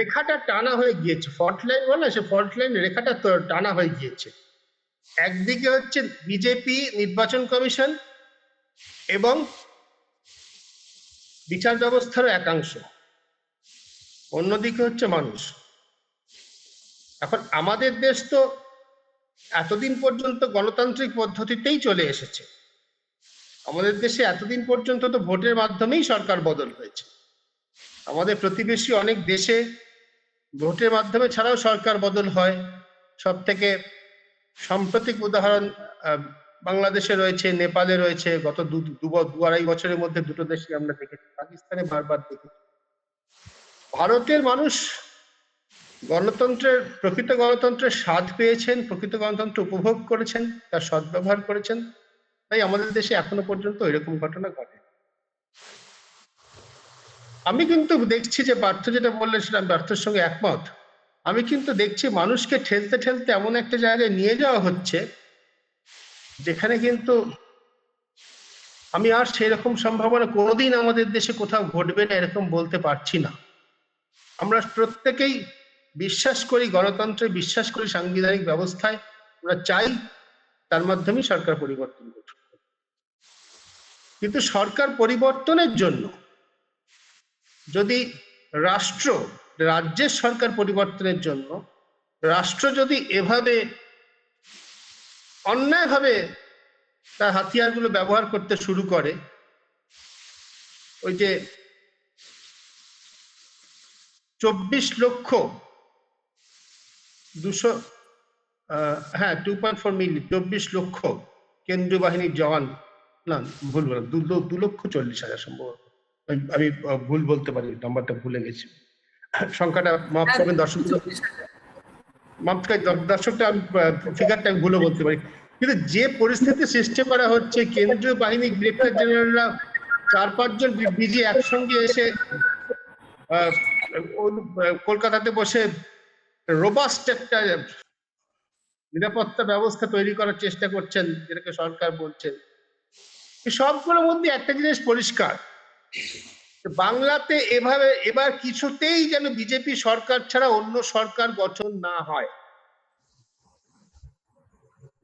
রেখাটা টানা হয়ে গিয়েছে, ফল্ট লাইন বলে, সে ফল্ট লাইন রেখাটা টানা হয়ে গিয়েছে। একদিকে হচ্ছে বিজেপি নির্বাচন কমিশন এবং বিচার ব্যবস্থার একাংশ, অন্যদিকে হচ্ছে মানুষ। এখন আমাদের দেশ তো এতদিন পর্যন্ত গণতান্ত্রিক পদ্ধতিতেই চলে এসেছে। আমাদের দেশে এতদিন পর্যন্ত তো ভোটের মাধ্যমেই সরকার বদল হয়েছে। আমাদের প্রতিবেশী অনেক দেশে ভোটের মাধ্যমে ছাড়াও সরকার বদল হয়। সব থেকে সাম্প্রতিক উদাহরণ বাংলাদেশে রয়েছে, নেপালে রয়েছে। গত দু আড়াই বছরের মধ্যে দুটো দেশে আমরা দেখেছি, পাকিস্তানে বারবার দেখেছি। ভারতের মানুষ প্রকৃত গণতন্ত্রের স্বাদ পেয়েছেন, প্রকৃত গণতন্ত্র উপভোগ করেছেন, তার সদ্ব্যবহার করেছেন। তাই আমাদের দেশে এখনো পর্যন্ত এরকম ঘটনা ঘটে। আমি কিন্তু দেখছি যে পার্থ যেটা বললেন সেটা আমি পার্থের সঙ্গে একমত। আমি কিন্তু দেখছি মানুষকে ঠেলতে ঠেলতে এমন একটা জায়গায় নিয়ে যাওয়া হচ্ছে যেখানে কিন্তু আমি আর সেরকম সম্ভাবনা কোনোদিন আমাদের দেশে কোথাও ঘটবে না এরকম বলতে পারছি না। আমরা প্রত্যেকেই বিশ্বাস করি গণতন্ত্রে, বিশ্বাস করি সাংবিধানিক ব্যবস্থায়, আমরা চাই তার মাধ্যমেই সরকার পরিবর্তন করুক। কিন্তু সরকার পরিবর্তনের জন্য যদি রাজ্যের সরকার পরিবর্তনের জন্য রাষ্ট্র যদি এভাবে অন্যায়ভাবে তার হাতিয়ারগুলো ব্যবহার করতে শুরু করে, ওই যে 2.4 মিলিয়ন 24 লক্ষ কেন্দ্রীয় বাহিনীর জওয়ান, না ভুল বললাম, 2,40,000 সম্ভবত, আমি ভুল বলতে পারি, নাম্বারটা ভুলে গেছি, সংখ্যাটা মাফ করবেন দর্শকটা আমি ফিগারটা ভুলে বলতে পারি। কিন্তু যে পরিস্থিতি সৃষ্টি করা হচ্ছে, কেন্দ্রীয় বাহিনী ডিরেক্টর জেনারেলরা 4-5 জন ডিজি একসঙ্গে এসে কলকাতাতে বসে রোবাস্ট একটা নিরাপত্তা ব্যবস্থা তৈরি করার চেষ্টা করছেন, যেটাকে সরকার বলছেন। সবগুলোর মধ্যে একটা জিনিস পরিষ্কার, বাংলাতে এবার কিছুতেই যেন বিজেপি সরকার ছাড়া অন্য সরকার গঠন না হয়।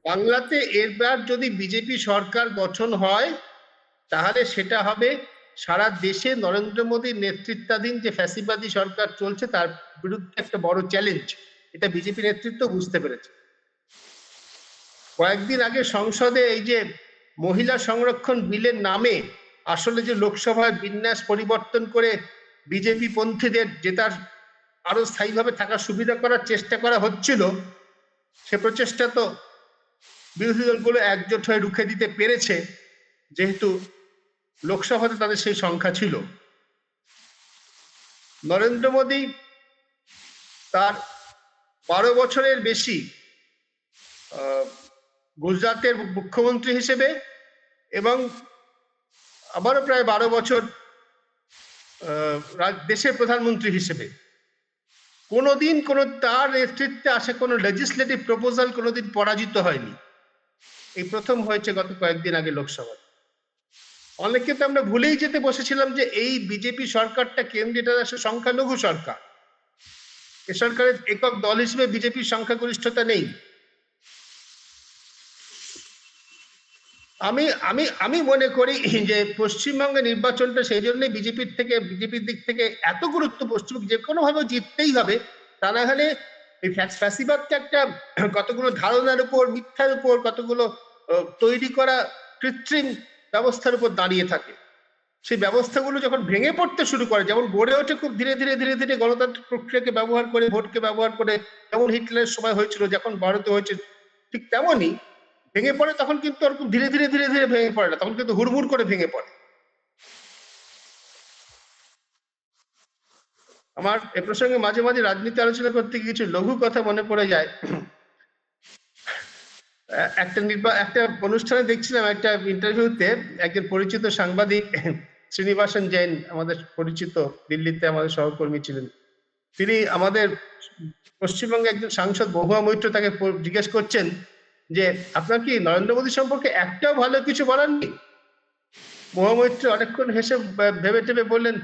বাংলাতে এবার যদি বিজেপি সরকার গঠন হয় তাহলে সেটা হবে সারা দেশে নরেন্দ্র মোদীর নেতৃত্বাধীন যে ফ্যাসিবাদী সরকার চলছে তার বিরুদ্ধে একটা বড় চ্যালেঞ্জ। এটা বিজেপি নেতৃত্ব বুঝতে পেরেছে। কয়েকদিন আগে সংসদে এই যে মহিলা সংরক্ষণ বিলের নামে আসলে যে লোকসভার বিন্যাস পরিবর্তন করে বিজেপি পন্থীদের জেতার আরো স্থায়ীভাবে থাকার সুবিধা করার চেষ্টা করা হচ্ছিল, সে প্রচেষ্টা তো বিরোধী দলগুলো একজোট হয়ে রুখে দিতে পেরেছে, যেহেতু লোকসভাতে তাদের সেই সংখ্যা ছিল। নরেন্দ্র মোদী তার 12 বছরের বেশি গুজরাটের মুখ্যমন্ত্রী হিসেবে এবং আবারও প্রায় 12 বছর দেশের প্রধানমন্ত্রী হিসেবে কোনোদিন তার নেতৃত্বে আসে কোনো লেজিসলেটিভ প্রপোজাল কোনোদিন পরাজিত হয়নি। এই প্রথম হয়েছে গত কয়েকদিন আগে লোকসভায়। অনেকে তো আমরা ভুলেই যেতে বসেছিলাম যে এই বিজেপি সরকারটা কেন্দ্রে আসলে সংখ্যালঘু সরকার। এ সরকারের একক দল হিসেবে বিজেপির সংখ্যাগরিষ্ঠতা নেই। আমি মনে করি যে পশ্চিমবঙ্গের নির্বাচনটা সেই জন্যই বিজেপির দিক থেকে এত গুরুত্ব, পশ্চিমবঙ্গ যে কোনো ভাবে জিততেই হবে, তা না হলে এই ফ্যাসিবাদটা একটা কতগুলো ধারণার উপর, মিথ্যার উপর, কতগুলো তৈরি করা কৃত্রিম ব্যবস্থার উপর দাঁড়িয়ে থাকে। সেই ব্যবস্থাগুলো যখন ভেঙে পড়তে শুরু করে, যেমন গড়ে ওঠে খুব ধীরে ধীরে গণতান্ত্রিক প্রক্রিয়াকে ব্যবহার করে, ভোটকে ব্যবহার করে, যেমন হিটলারের সময় হয়েছিল, যখন ভারতে হয়েছে ঠিক তেমনই ভেঙে পড়ে, তখন কিন্তু ওরকম ধীরে ধীরে ভেঙে পড়ে না, তখন কিন্তু হুড়মুড় করে ভেঙে পড়ে। আমার এ প্রসঙ্গে মাঝে মাঝে রাজনীতি আলোচনা করতে গিয়ে কিছু লঘু কথা মনে পড়ে যায়। একটা অনুষ্ঠানে দেখছিলাম, একটা ইন্টারভিউতে একজন পরিচিত সাংবাদিক শ্রীনিবাসন জৈন, আমাদের পরিচিত, দিল্লিতে আমাদের সহকর্মী ছিলেন, তিনি আমাদের পশ্চিমবঙ্গে একজন সাংসদ মহুয়া মৈত্র তাকে জিজ্ঞেস করছেন যে আপনার কি নরেন্দ্র মোদী সম্পর্কে একটাও ভালো কিছু বলার নেই? মহামৈত্রী অনেকক্ষণ হেসে ভেবে টেবে বললেন,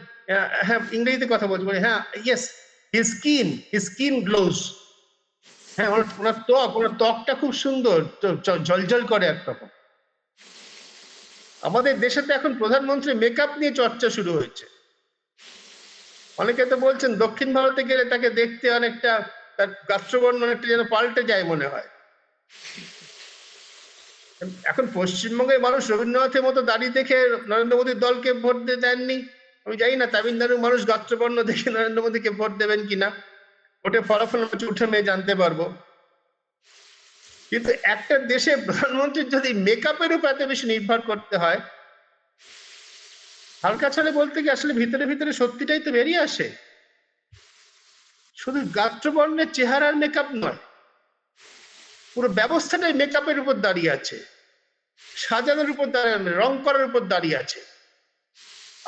হ্যাঁ, ইংরেজিতে কথা বলছি, হ্যাঁ, ইয়েস, হিজ স্কিন গ্লোস। হ্যাঁ, ওনার ত্বকটা খুব সুন্দর, জলজল করে একরকম। আমাদের দেশে তো এখন প্রধানমন্ত্রী মেকআপ নিয়ে চর্চা শুরু হয়েছে। অনেকে তো বলছেন দক্ষিণ ভারতে গেলে তাকে দেখতে অনেকটা, তার গাত্রবর্ণ অনেকটা যেন পাল্টে যায় মনে হয়। এখন পশ্চিমবঙ্গের মানুষ রবীন্দ্রনাথের মতো দাড়ি দেখে নরেন্দ্র মোদীর দলকে ভোট দিয়ে দেননি। আমি জানি না তামিলনাড়ুর মানুষ গাত্রবর্ণ দেখে নরেন্দ্র মোদীকে ভোট দেবেন কিনা, ভোটে ফলাফল উঠে মেয়ে জানতে পারবো। কিন্তু একটা দেশে প্রধানমন্ত্রীর যদি মেকআপের উপর এত বেশি নির্ভর করতে হয়, হালকা ছাড়ে বলতে কি আসলে ভিতরে ভিতরে সত্যিটাই তো বেরিয়ে আসে। শুধু গাত্রবর্ণের চেহারার মেকআপ নয়, পুরো ব্যবস্থাটাই মেকআপের উপর দাঁড়িয়ে আছে, সাজানোর উপর দাঁড়িয়ে, রং করার উপর দাঁড়িয়ে আছে।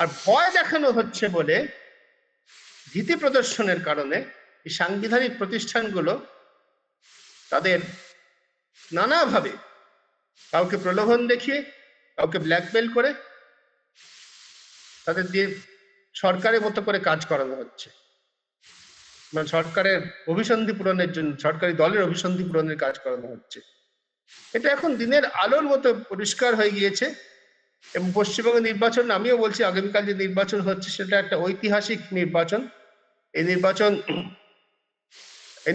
আর ভয় দেখানো হচ্ছে বলে, ভীতি প্রদর্শনের কারণে এই সাংবিধানিক প্রতিষ্ঠানগুলো তাদের নানাভাবে কাউকে প্রলোভন দেখিয়ে, কাউকে ব্ল্যাকমেল করে তাদের দিয়ে সরকারের মতো করে কাজ করানো হচ্ছে, মানে সরকারের অভিসন্ধি পূরণের জন্য, সরকারি দলের অভিসন্ধি পূরণের কাজ করানো হচ্ছে। এটা এখন দিনের আলোর মতো পরিষ্কার হয়ে গিয়েছে। এবং পশ্চিমবঙ্গের নির্বাচন, আমিও বলছি আগামীকাল যে নির্বাচন হচ্ছে সেটা একটা ঐতিহাসিক নির্বাচন। এই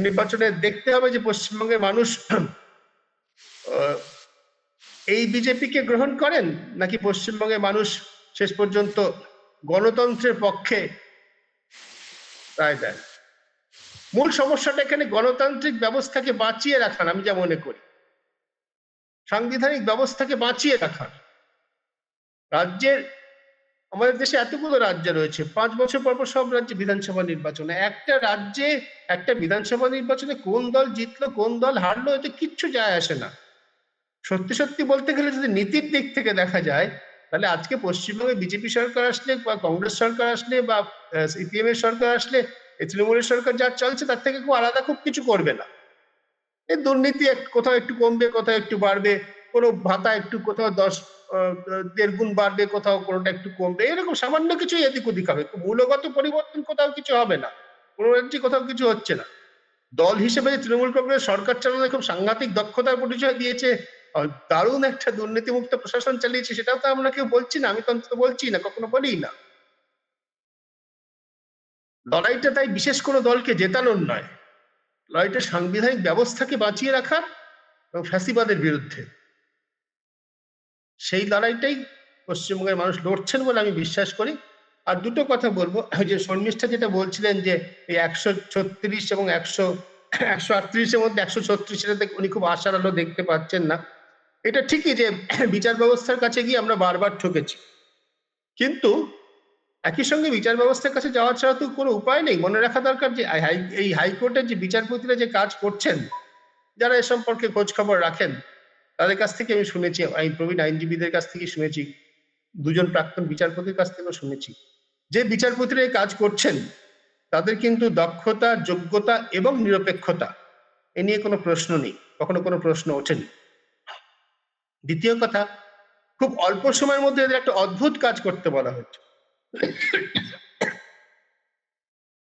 নির্বাচনে দেখতে হবে যে পশ্চিমবঙ্গের মানুষ এই বিজেপিকে গ্রহণ করেন, নাকি পশ্চিমবঙ্গের মানুষ শেষ পর্যন্ত গণতন্ত্রের পক্ষে রায় দেন। মূল সমস্যাটা এখানে গণতান্ত্রিক ব্যবস্থাকে বাঁচিয়ে রাখার, আমি যা মনে করি সাংবিধানিক ব্যবস্থাকে বাঁচিয়ে রাখার। রাজ্যের, আমাদের দেশে এতগুলো রাজ্য রয়েছে, 5 বছর পর পর সব রাজ্যে বিধানসভা নির্বাচন। একটা রাজ্যে একটা বিধানসভা নির্বাচনে কোন দল জিতলো কোন দল হারলো এতে কিচ্ছু যায় আসে না। সত্যি সত্যি বলতে গেলে যদি নীতির দিক থেকে দেখা যায়, তাহলে আজকে পশ্চিমবঙ্গে বিজেপি সরকার আসলে বা কংগ্রেস সরকার আসলে বা সিপিএম এর সরকার আসলে, এই তৃণমূলের সরকার যা চলছে তার থেকে খুব আলাদা খুব কিছু করবে না। এই দুর্নীতি কোথাও একটু কমবে, কোথাও একটু বাড়বে, কোনো ভাতা একটু কোথাও 1.5 গুণ বাড়বে, কোথাও কোনোটা একটু কমবে, এরকম সামান্য কিছু এদিক ওদিক হবে, মূলগত পরিবর্তন কোথাও কিছু হবে না, কোনো রাজ্যে কোথাও কিছু হচ্ছে না। দল হিসেবে তৃণমূল কংগ্রেস সরকার চালানোর খুব সাংঘাতিক দক্ষতার পরিচয় দিয়েছে, দারুণ একটা দুর্নীতিমুক্ত প্রশাসন চালিয়েছে, সেটাও তো আমরা কেউ বলছি না, আমি তো অন্তত বলছি না, কখনো বলি না। লড়াইটা তাই বিশেষ কোনো দলকে জেতানোর নয়, লড়াইটা সাংবিধানিক ব্যবস্থাকে বাঁচিয়ে রাখার এবং ফ্যাসিবাদের বিরুদ্ধে। সেই লড়াইটাই পশ্চিমবঙ্গের মানুষ লড়ছেন বলে আমি বিশ্বাস করি। আর দুটো কথা বলবো, যে শর্মিষ্ঠা যেটা বলছিলেন যে এই 136 এবং 138-এর মধ্যে 136-এ উনি খুব আশার আলো দেখতে পাচ্ছেন না। এটা ঠিকই যে বিচার ব্যবস্থার কাছে গিয়ে আমরা বারবার ঠকেছি, কিন্তু একই সঙ্গে বিচার ব্যবস্থার কাছে যাওয়া ছাড়া তো কোনো উপায় নেই। মনে রাখা দরকার যে এই হাইকোর্টের যে বিচারপতিরা যে কাজ করছেন, যারা এ সম্পর্কে খোঁজ খবর রাখেন, তাদের কাছ থেকে আমি শুনেছি, প্রবীণ আইনজীবীদের কাছ থেকে শুনেছি, 2জন প্রাক্তন বিচারপতির কাছ থেকেও শুনেছি, যে বিচারপতিরা এই কাজ করছেন তাদের কিন্তু দক্ষতা, যোগ্যতা এবং নিরপেক্ষতা এ নিয়ে কোনো প্রশ্ন নেই, কখনো কোনো প্রশ্ন ওঠেনি। দ্বিতীয় কথা, খুব অল্প সময়ের মধ্যে এদের একটা অদ্ভুত কাজ করতে বলা হচ্ছে।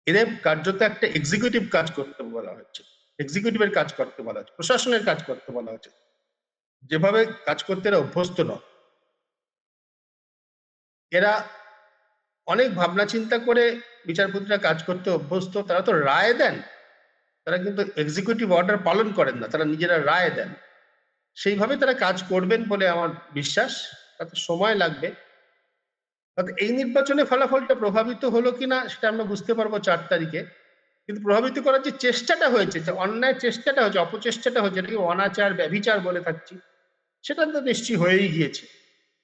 এদের কার্যত একটা এক্সিকিউটিভ কাজ করতে বলা হচ্ছে, এক্সিকিউটিভের কাজ করতে বলা হচ্ছে, প্রশাসনের কাজ করতে বলা হচ্ছে, যেভাবে কাজ করতে এরা অভ্যস্ত নয়। এরা অনেক ভাবনা চিন্তা করে বিচারপতিরা কাজ করতে অভ্যস্ত, তারা তো রায় দেন, তারা কিন্তু এক্সিকিউটিভ অর্ডার পালন করেন না, তারা নিজেরা রায় দেন। সেইভাবে তারা কাজ করবেন বলে আমার বিশ্বাস, তাতে সময় লাগবে। এই নির্বাচনে ফলাফলটা প্রভাবিত হলো কিনা সেটা আমরা বুঝতে পারবো 4 তারিখে, কিন্তু প্রভাবিত করার যে চেষ্টাটা হয়েছে, যে অন্যায় চেষ্টাটা হয়েছে, অপচেষ্টাটা হয়েছে, যেটাকে অনাচার ব্যভিচার বলে থাকছি, সেটা তো নিশ্চয়ই হয়েই গিয়েছে।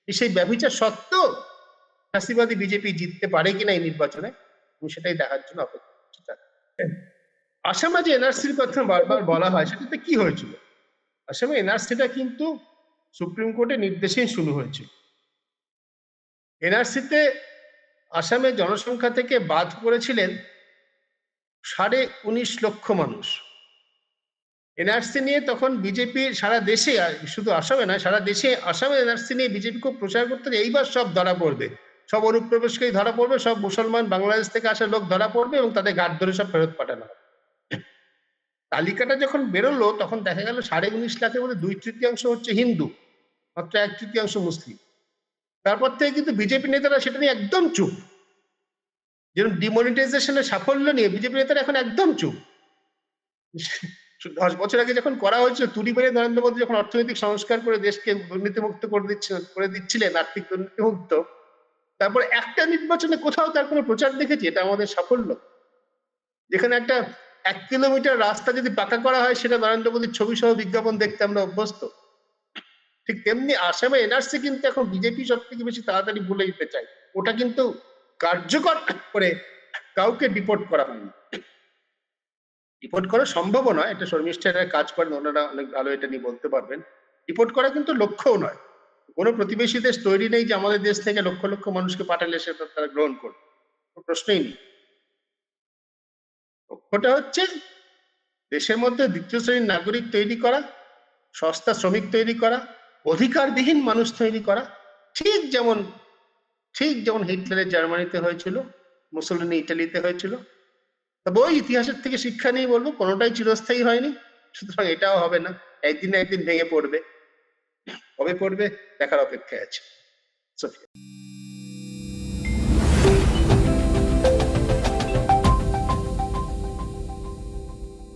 সেই ব্যভিচার সত্ত্বেও ফ্যাসিবাদী বিজেপি জিততে পারে কিনা এই নির্বাচনে, সেটাই দেখার জন্য অপেক্ষা করছি। আসামে যে এনআরসির কথা বারবার বলা হয়, সেটাতে কি হয়েছিল? আসামে এনআরসিটা কিন্তু সুপ্রিম কোর্টের নির্দেশেই শুরু হয়েছে। এনআরসিতে আসামে জনসংখ্যা থেকে বাদ পড়েছিলেন 19.5 লক্ষ মানুষ। এনআরসি নিয়ে তখন বিজেপি সারা দেশে, শুধু আসামে নয় সারা দেশে, আসামে এনআরসি নিয়ে বিজেপি খুব প্রচার করতে, এইবার সব ধরা পড়বে, সব অনুপ্রবেশকারী ধরা পড়বে, সব মুসলমান বাংলাদেশ থেকে আসা লোক ধরা পড়বে এবং তাদের গাড় ধরে সব ফেরত পাঠানো হবে। তালিকাটা যখন বেরোলো তখন দেখা গেল 19.5 লাখের মধ্যে 2/3 হচ্ছে হিন্দু, মাত্র 1/3 মুসলিম। তারপর থেকে কিন্তু বিজেপি নেতারা সেটা নিয়ে একদম চুপ। যেরকম ডিমনিটাইজেশনের সাফল্য নিয়ে বিজেপি নেতারা এখন একদম চুপ। 10 বছর আগে যখন করা হয়েছিল, তুড়ি বেড়ে নরেন্দ্র মোদী যখন অর্থনৈতিক সংস্কার করে দেশকে দুর্নীতিমুক্ত করে দিচ্ছিলেন, আর্থিক দুর্নীতিমুক্ত, তারপর একটা নির্বাচনে কোথাও তার কোনো প্রচার দেখেছি? এটা আমাদের সাফল্য। যেখানে একটা 1 কিলোমিটার রাস্তা যদি পাকা করা হয়, সেটা নরেন্দ্র মোদীর ছবি সহ বিজ্ঞাপন দেখতে আমরা অভ্যস্ত। ঠিক তেমনি আসামে এনআরসি কিন্তু এখন বিজেপি সব থেকে বেশি তাড়াতাড়ি ভুলে দিতে চায়। ওটা কিন্তু কার্যকর করে কাউকে ডিপোর্ট করা হয়নি। ডিপোর্ট করা সম্ভব নয়, এটা শর্মিষ্ঠারা কাজ করেন, ওনারা অনেক ভালো এটা নিয়ে বলতে পারবেন। ডিপোর্ট করা কিন্তু লক্ষ্যও নয়। কোনো প্রতিবেশী দেশ তৈরি নেই যে আমাদের দেশ থেকে লক্ষ লক্ষ মানুষকে পাঠালে সেটা তারা গ্রহণ করবে, কোনো প্রশ্নই নেই। লক্ষ্যটা হচ্ছে দেশের মধ্যে দ্বিতীয় শ্রেণীর নাগরিক তৈরি করা, সস্তা শ্রমিক তৈরি করা, অধিকারবিহীন মানুষ তৈরি করা, ঠিক যেমন হিটলারের জার্মানিতে হয়েছিল, মুসোলিনি ইটালিতে হয়েছিল। তবে ওই ইতিহাসের থেকে শিক্ষা নিয়ে বলবো, কোনোটাই চিরস্থায়ী হয়নি, সুতরাং এটাও হবে না, একদিন না একদিন ভেঙে পড়বে। কবে পড়বে দেখার অপেক্ষায় আছে। সোফিয়া।